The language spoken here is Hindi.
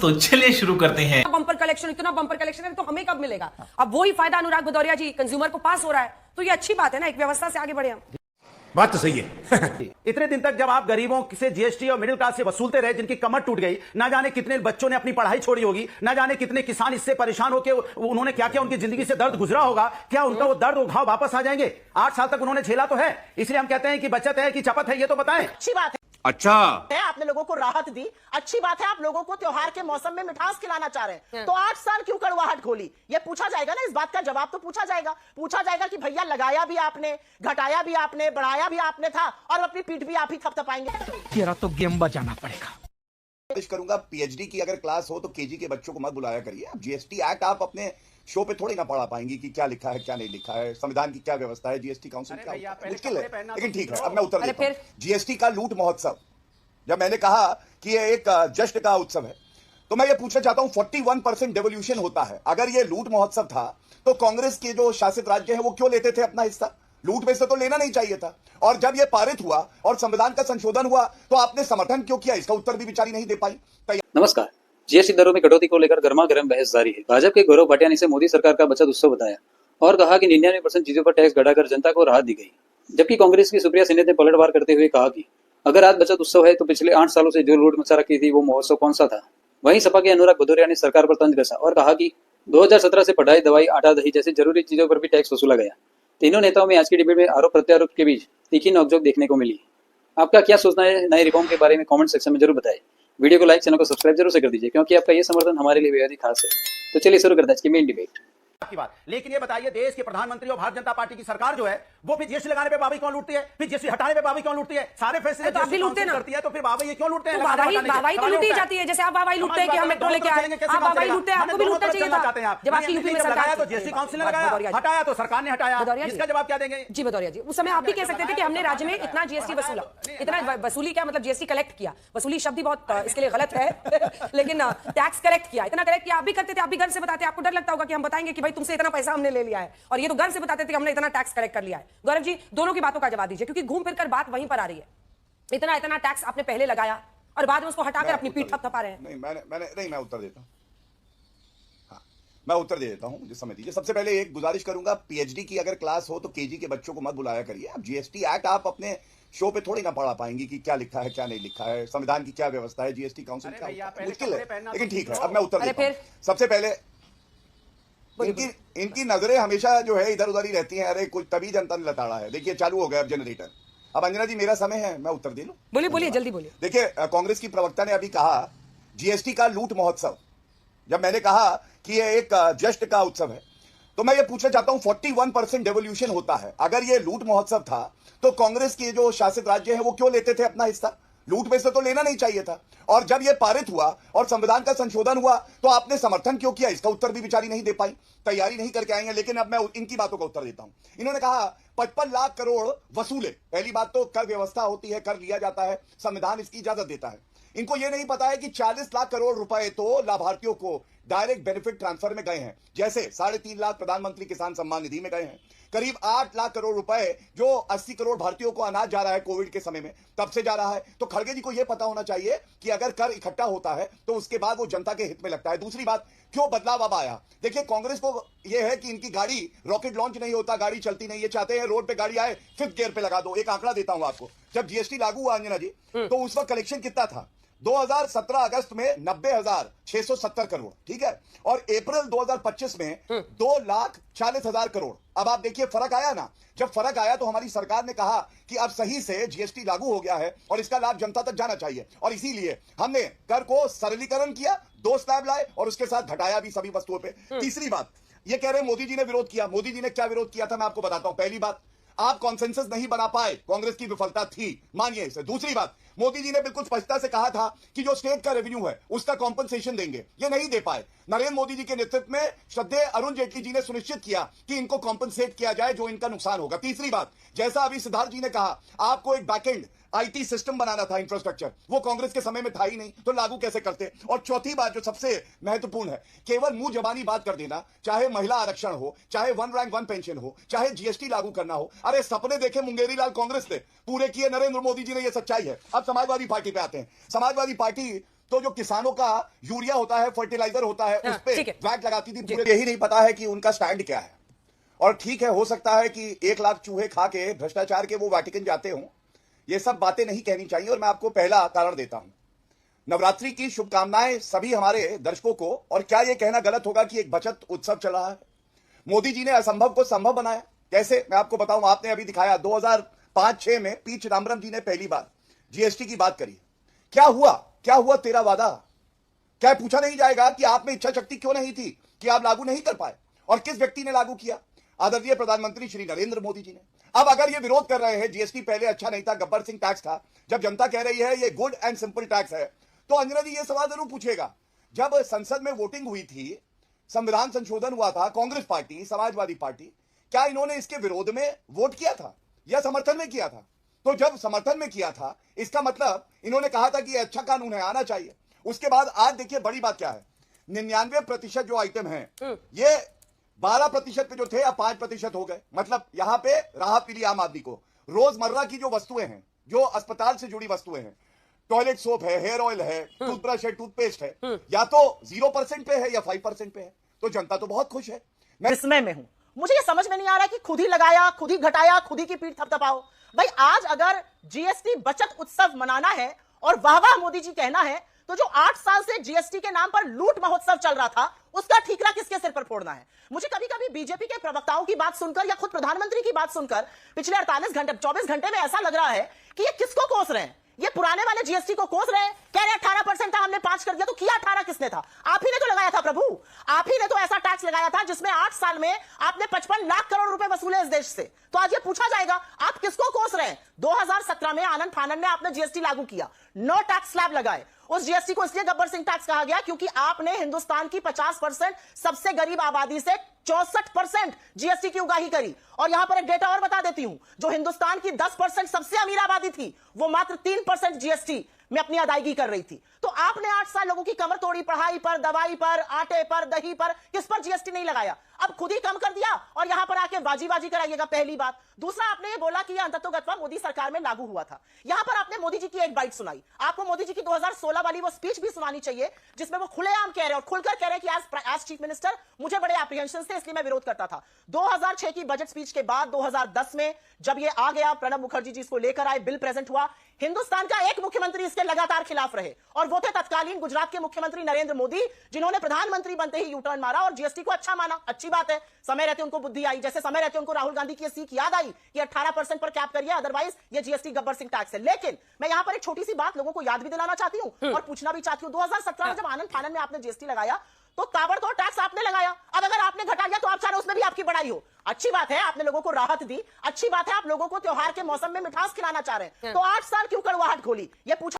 तो चलिए शुरू करते हैं। बम्पर कलेक्शन, इतना बम्पर कलेक्शन है तो हमें कब मिलेगा? अब वही फायदा अनुराग भदौरिया जी, कंज्यूमर को पास हो रहा है, तो ये अच्छी बात है ना, एक व्यवस्था से आगे बढ़े हम। बात तो सही है। इतने दिन तक जब आप गरीबों से जीएसटी और मिडिल क्लास से वसूलते रहे, जिनकी कमर टूट गई, ना जाने कितने बच्चों ने अपनी पढ़ाई छोड़ी होगी, ना जाने कितने किसान इससे परेशान होकर उन्होंने क्या क्या उनकी जिंदगी से दर्द गुजरा होगा, क्या उनका वो दर्द घाव वापस आ जाएंगे? 8 साल तक उन्होंने झेला तो है, इसलिए हम कहते हैं कि बचत है कि चपत है, ये तो बताएं। अच्छी बात है। अच्छा है, आपने लोगों को राहत दी, अच्छी बात है। आप लोगों को त्योहार के मौसम में मिठास खिलाना चाह रहे हैं, तो 8 साल क्यों कड़वाहट खोली? ये पूछा जाएगा ना, इस बात का जवाब तो पूछा जाएगा कि भैया लगाया भी आपने, घटाया भी आपने, बढ़ाया भी आपने था, और अपनी पीठ भी आप ही थपथपाएंगे। तेरा तो गेम बजाना पड़ेगा। कोशिश करूंगा पीएचडी की अगर क्लास हो तो केजी के बच्चों को मत बुलाया करिए। अब जीएसटी एक्ट आप अपने शो पे थोड़ी ना पढ़ा पाएंगी कि क्या लिखा है क्या नहीं लिखा है, संविधान की क्या व्यवस्था है, जीएसटी काउंसिल क्या मुश्किल है। लेकिन ठीक है, अब मैं उत्तर देता हूं। जीएसटी का लूट महोत्सव, जब मैंने कहा कि ये एक जश्न का उत्सव है, तो मैं ये पूछना चाहता हूं 41% डेवोल्यूशन होता है। अगर ये लूट महोत्सव था तो कांग्रेस के जो शासित राज्य हैं वो क्यों लेते थे अपना हिस्सा? लूट में से तो लेना नहीं चाहिए था। और जब ये पारित हुआ और संविधान का संशोधन हुआ तो आपने समर्थन क्यों किया? इसका उत्तर भी बेचारी नहीं दे पाई। नमस्कार। जीएसटी दरों में कटौती को लेकर गर्मा गर्म बहस जारी है। भाजपा के गौरव भाटिया ने इसे मोदी सरकार का बचत उत्सव बताया और कहा कि 99% चीजों पर टैक्स घटाकर जनता को राहत दी गई। जबकि कांग्रेस की सुप्रिया सेनेट ने पलटवार करते हुए कहा कि अगर आज बचत उत्सव है तो पिछले 8 सालों से जो लूट मचा रखी थी वो महोत्सव कौन सा था? वहीं सपा के अनुराग भदौरिया ने सरकार पर तंज कसा और कहा कि 2017 से पढ़ाई, दवाई, आटा, दही जैसी जरूरी चीजों पर भी टैक्स वसूला गया। तीनों नेताओं में आज की डिबेट में आरोप प्रत्यारोप के बीच तीखी नोकझोंक देखने को मिली। आपका क्या सोचना है नए रिफॉर्म के बारे में कमेंट सेक्शन में जरूर बताएं। वीडियो को लाइक, चैनल को सब्सक्राइब जरूर से कर दीजिए क्योंकि आपका ये समर्थन हमारे लिए बेहद ही खास है। तो चलिए शुरू करते हैं आज की मेन डिबेट की बात। लेकिन ये बताइए, देश के प्रधानमंत्री और भारतीय जनता पार्टी की सरकार जो है वो फिर जीएसटी लगाने पे बाबी क्यों लूटती है? फिर जीएसटी हटाने पे बाबी क्यों लूटती है? सारे फैसले तो आप भी लूटते करती है, तो फिर बाबी ये क्यों लूटते हैं? बाबाई तो लूटी जाती है, जैसे आप बाबाई लूटते हैं कि हम मेट्रो लेके आए, आप बाबाई लूटते हैं, आपको भी लूटना चाहिए था। जब आपकी यूपी में सरकार तो जीएसटी काउंसिल ने लगाया, हटाया तो सरकार ने हटाया, इसका जवाब क्या देंगे? जी भदौरिया जी, उस समय आप भी कह सकते थे कि हमने राज्य में इतना जीएसटी वसूला, इतना वसूली क्या मतलब जीएसटी कलेक्ट किया। वसूली शब्द ही बहुत इसके लिए गलत है लेकिन टैक्स कलेक्ट किया, इतना कलेक्ट किया। आप भी करते थे, आप भी गर्व से बताते। आपको डर लगता होगा कि हम बताएंगे कि भाई तुमसे इतना पैसा हमने ले लिया है, और ये तो गर्व से बताते थे कि हमने इतना टैक्स कलेक्ट कर लिया है। गौरव जी, दोनों की बातों का जवाब दीजिए, क्योंकि घूम फिर कर बात वहीं पर आ रही है। इतना टैक्स आपने पहले लगाया और बाद में उसको हटाकर अपनी पीठ थपथपा रहे हैं। मैं उत्तर देता हूं। हाँ, मैं उत्तर दे देता हूं, मुझे समय दीजिए। सबसे पहले एक गुजारिश करूंगा, पीएचडी की अगर क्लास हो तो केजी के बच्चों को मत बुलाया करिए। अब जीएसटी एक्ट आप अपने शो पे थोड़ी ना पढ़ा पाएंगी कि क्या लिखा है क्या नहीं लिखा है, संविधान की क्या व्यवस्था है, जीएसटी काउंसिल क्या मुश्किल है। लेकिन ठीक है, अब मैं उत्तर देता हूं। सबसे पहले इनकी नजरें हमेशा जो है इधर उधर ही रहती हैं। अरे कोई तभी जनता ने लताड़ा है। देखिए चालू हो गया अब जनरेटर। अब अंजना जी मेरा समय है, मैं उत्तर दे लूं? बोलिए जल्दी बोलिए। देखिए कांग्रेस की प्रवक्ता ने अभी कहा जीएसटी का लूट महोत्सव, जब मैंने कहा कि ये एक जश्न का उत्सव है, तो मैं ये पूछना चाहता हूं 41% डेवोल्यूशन होता है। अगर ये लूट महोत्सव था तो कांग्रेस के जो शासित राज्य हैं वो क्यों लेते थे अपना हिस्सा? लूट में से तो लेना नहीं चाहिए था। और जब ये पारित हुआ और संविधान का संशोधन हुआ तो आपने समर्थन क्यों किया? इसका उत्तर भी बेचारी नहीं दे पाई, तैयारी नहीं करके आई हैं। लेकिन अब मैं इनकी बातों का उत्तर देता हूं। इन्होंने कहा 55 लाख करोड़ वसूले। पहली बात तो कर व्यवस्था होती है, कर लिया जाता है, संविधान इसकी इजाजत देता है। इनको यह नहीं पता है कि 40 लाख करोड़ रुपए तो लाभार्थियों को डायरेक्ट बेनिफिट ट्रांसफर में गए हैं। जैसे 3.5 लाख प्रधानमंत्री किसान सम्मान निधि में गए हैं, करीब 8 लाख करोड़ रुपए जो 80 करोड़ भारतीयों को अनाज जा रहा है कोविड के समय में, तब से जा रहा है। तो खड़गे जी को यह पता होना चाहिए कि अगर कर इकट्ठा होता है तो उसके बाद वो जनता के हित में लगता है। दूसरी बात, क्यों बदलाव अब आया? देखिए कांग्रेस को यह है कि इनकी गाड़ी रॉकेट लॉन्च नहीं होता, गाड़ी चलती नहीं। ये चाहते हैं रोड पे गाड़ी आए 5th गियर पे लगा दो। एक आंकड़ा देता हूं आपको, जब जीएसटी लागू हुआ अंजना जी, तो उस वक्त कलेक्शन कितना था? 2017 अगस्त में 90,670 करोड़, ठीक है, और अप्रैल 2025 में 2,40,000 करोड़। अब आप देखिए फर्क आया ना। जब फर्क आया तो हमारी सरकार ने कहा कि अब सही से जीएसटी लागू हो गया है और इसका लाभ जनता तक जाना चाहिए, और इसीलिए हमने कर को सरलीकरण किया, 2 स्लैब लाए और उसके साथ घटाया भी सभी वस्तुओं पे। तीसरी बात, ये कह रहे मोदी जी ने विरोध किया। मोदी जी ने क्या विरोध किया था मैं आपको बताता हूं। पहली बात, आप कॉन्सेंसस नहीं बना पाए, कांग्रेस की विफलता थी, मानिए इसे। दूसरी बात, मोदी जी ने बिल्कुल स्पष्टता से कहा था कि जो स्टेट का रेवेन्यू है उसका कॉम्पनसेशन देंगे, ये नहीं दे पाए। नरेंद्र मोदी जी के नेतृत्व में श्रद्धेय अरुण जेटली जी ने सुनिश्चित किया कि इनको कॉम्पनसेट किया जाए जो इनका नुकसान होगा। तीसरी बात, जैसा अभी सिद्धार्थ जी ने कहा, आपको एक बैकएंड आईटी सिस्टम बनाना था, इंफ्रास्ट्रक्चर, वो कांग्रेस के समय में था ही नहीं, तो लागू कैसे करते? और चौथी बात जो सबसे महत्वपूर्ण है, केवल मुंह जबानी बात कर देना, चाहे महिला आरक्षण हो, चाहे 1 रैंक 1 पेंशन हो, चाहे जीएसटी लागू करना हो। अरे सपने देखे मुंगेरी लाल कांग्रेस ने, पूरे किए नरेंद्र मोदी जी ने, ये सच्चाई है। अब समाजवादी पार्टी पे आते हैं। समाजवादी पार्टी तो जो किसानों का यूरिया होता है, फर्टिलाइजर होता है, उस पे ठीक है। वैट लगाती थी पूरे। यही नहीं पता है कि उनका स्टैंड क्या है। और ठीक है, हो सकता है कि 1 लाख चूहे खा के भ्रष्टाचार के वो वेटिकन जाते हों। ये सब बातें नहीं कहनी चाहिए। और मैं आपको पहला कारण देता हूं। नवरात्रि की शुभकामनाएं सभी हमारे दर्शकों को। और क्या यह कहना गलत होगा कि एक बचत उत्सव चल रहा है? मोदी जी ने असंभव को संभव बनाया। कैसे, मैं आपको बताऊं। आपने अभी दिखाया 2005-6 में पी चिदम्बरम जी ने पहली बार जीएसटी की बात करी। क्या हुआ तेरा वादा? क्या पूछा नहीं जाएगा कि आप में इच्छा शक्ति क्यों नहीं थी कि आप लागू नहीं कर पाए? और किस व्यक्ति ने लागू किया? आदरणीय प्रधानमंत्री श्री नरेंद्र मोदी जी ने। अब अगर ये विरोध कर रहे हैं, जीएसटी पहले अच्छा नहीं था, गब्बर सिंह टैक्स था, जब जनता कह रही है ये गुड एंड सिंपल टैक्स है, तो अंजना जी ये सवाल जरूर पूछेगा। जब संसद में वोटिंग हुई थी, संविधान संशोधन हुआ था, कांग्रेस पार्टी, समाजवादी पार्टी, क्या इन्होंने इसके विरोध में वोट किया था या समर्थन में किया था? तो जब समर्थन में किया था, इसका मतलब इन्होंने कहा था कि ये अच्छा कानून है, आना चाहिए। उसके बाद आज देखिए बड़ी बात क्या है। 99% जो आइटम है, ये 12% पे जो थे अब 5% हो गए। मतलब यहां पे राहत मिली आम आदमी को। रोजमर्रा की जो वस्तुएं हैं, जो अस्पताल से जुड़ी वस्तुएं हैं, टॉयलेट सोप है, हेयर ऑयल है, टूथब्रश है, टूथपेस्ट है, या तो 0% पे है या 5% पे है। तो जनता तो बहुत खुश है। मैं विस्मय में हूं। मुझे ये समझ में नहीं आ रहा कि खुद ही लगाया, खुद ही घटाया, खुद ही की पीठ थपथपाओ। भाई आज अगर जीएसटी बचत उत्सव मनाना है और वाह वाह मोदी जी कहना है, तो जो 8 साल से जीएसटी के नाम पर लूट महोत्सव चल रहा था, उसका ठीकरा किसके सिर पर फोड़ना है? मुझे कभी कभी बीजेपी के प्रवक्ताओं की बात सुनकर या खुद प्रधानमंत्री की बात सुनकर पिछले 24 घंटे में ऐसा लग रहा है कि ये किसको कोस रहे हैं? ये पुराने वाले जीएसटी को कोस रहे हैं। कह रहे 18% था, हमने 5 कर दिया। तो किया 18 किसने था? आप ही ने तो लगाया था प्रभु। आप ही ने तो ऐसा टैक्स लगाया था जिसमें 8 साल में आपने 55 लाख करोड़ रुपए वसूले इस देश से। तो आज ये पूछा जाएगा आप किसको कोस रहे हैं? 2017 में आनंद फानन में आपने जीएसटी लागू किया, नो टैक्स स्लैब लगाए। उस जीएसटी को इसलिए गब्बर सिंह टैक्स कहा गया क्योंकि आपने हिंदुस्तान की 50% सबसे गरीब आबादी से 64% जीएसटी की उगाही करी। और यहां पर एक डेटा और बता देती हूं, जो हिंदुस्तान की 10% सबसे अमीर आबादी थी, वो मात्र 3% जीएसटी में अपनी अदायगी कर रही थी। तो आपने 8 साल लोगों की कमर तोड़ी, पढ़ाई पर, दवाई पर, आटे पर, दही पर, किस पर जीएसटी नहीं लगाया? अब खुद ही कम कर दिया और यहां पर आके बाजी कराइएगा, पहली बात। दूसरा, आपने ये बोला कि यह अंततोगत्वा मोदी सरकार में लागू हुआ था। यहां पर आपने मोदी जी की एक बाइट सुनाई। आपको मोदी जी की 2016 वाली वो स्पीच भी सुनानी चाहिए जिसमें वो खुलेआम कह रहे हैं और खुलकर कह रहे हैं कि एज चीफ मिनिस्टर मुझे बड़े एप्रीहेंशन थे, इसलिए मैं विरोध करता था। 2006 की बजट स्पीच के बाद 2010 में जब ये आ गया, प्रणब मुखर्जी जी इसको लेकर आए, बिल प्रेजेंट हुआ, हिंदुस्तान का एक मुख्यमंत्री इसके लगातार खिलाफ रहे और वो थे तत्कालीन गुजरात के मुख्यमंत्री नरेंद्र मोदी, जिन्होंने प्रधानमंत्री बनते ही यूटर्न मारा और जीएसटी को अच्छा माना। अच्छी बात है, समय रहते उनको बुद्धि आई, जैसे समय रहते उनको राहुल गांधी की सीख याद आई कि 18% पर कैप करिए, अदरवाइज ये जीएसटी गब्बर सिंह टैक्स है। लेकिन मैं यहां पर एक छोटी सी बात लोगों को याद भी दिलाना चाहती हूं और पूछना भी चाहती हूं। 2017 में जब आनंद फानन में आपने जीएसटी लगाया तो ताबड़तोड़ टैक्स आपने लगाया। अब अगर आपने घटा दिया तो आप चाह रहे उसमें भी आपकी बड़ाई हो। अच्छी बात है, आपने लोगों को राहत दी, अच्छी बात है, आप लोगों को त्योहार के मौसम में मिठास खिलाना चाह रहे हैं। तो 8 साल क्यों कड़वाहट खोली? ये पूछा